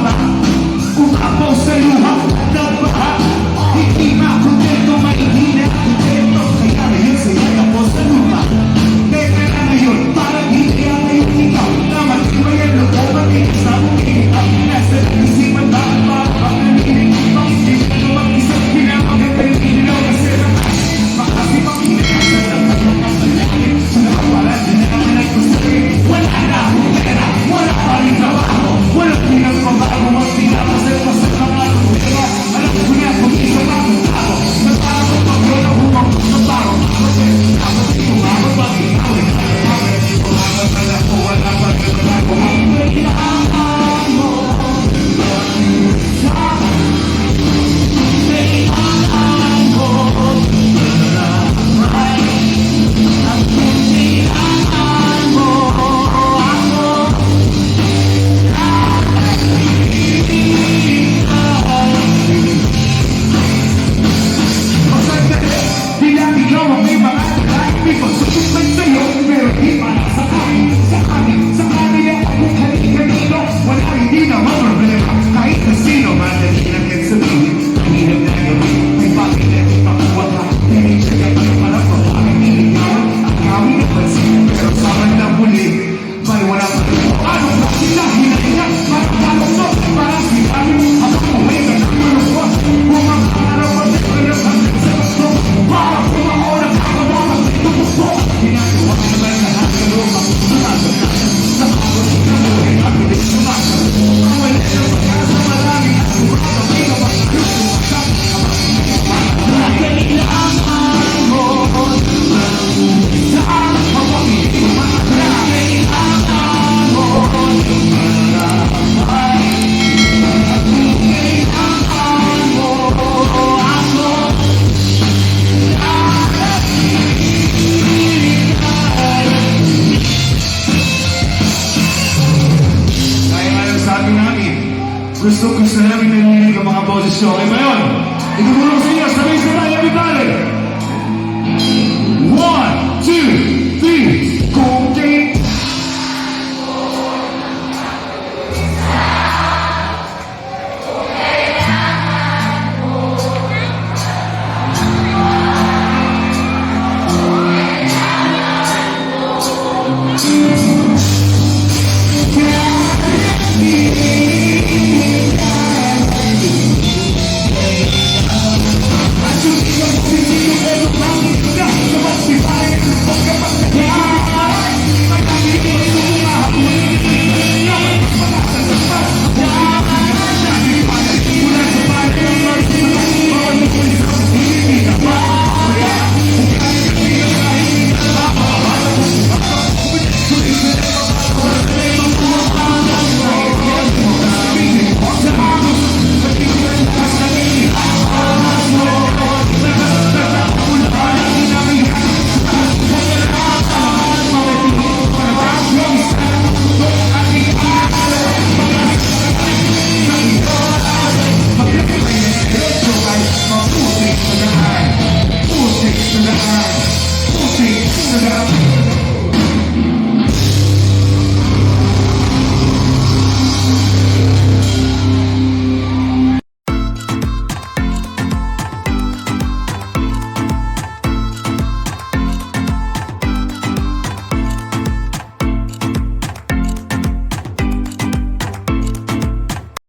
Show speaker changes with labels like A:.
A: ba? Umapaw sa luha ng baha. Hindi makontento, maihina kontento. Kaya ngayon sayay ako sa lupa. Teka na ngayon, parang hindi ang ngayon ikaw. Na matibay ang looban, sa mong ikaw. Nasa isipan ba ang bakang naninig ibang hindi na mag-isang pinapaganda yung ilaw na sirang makasi pang hinasa ng magpapalagin. Nakapalan din na naman ay kusuri. Wala na akong pera, wala pa rin trabaho. Walang pinagpabago, ang pinapasal pa sa mga problema. Alam ko na kung isa pa akong tao. Nagparo pa ko na humang nagparo. Ako di kumabot pa rin ako. Kumabot na lang ko, wala pa rin trabaho. Kailangan mo gusto namin narinig ang mga boses nyo. Okay ba yun? Itutulong sa inyo. Sabay-sabay, everybody! 1, 2,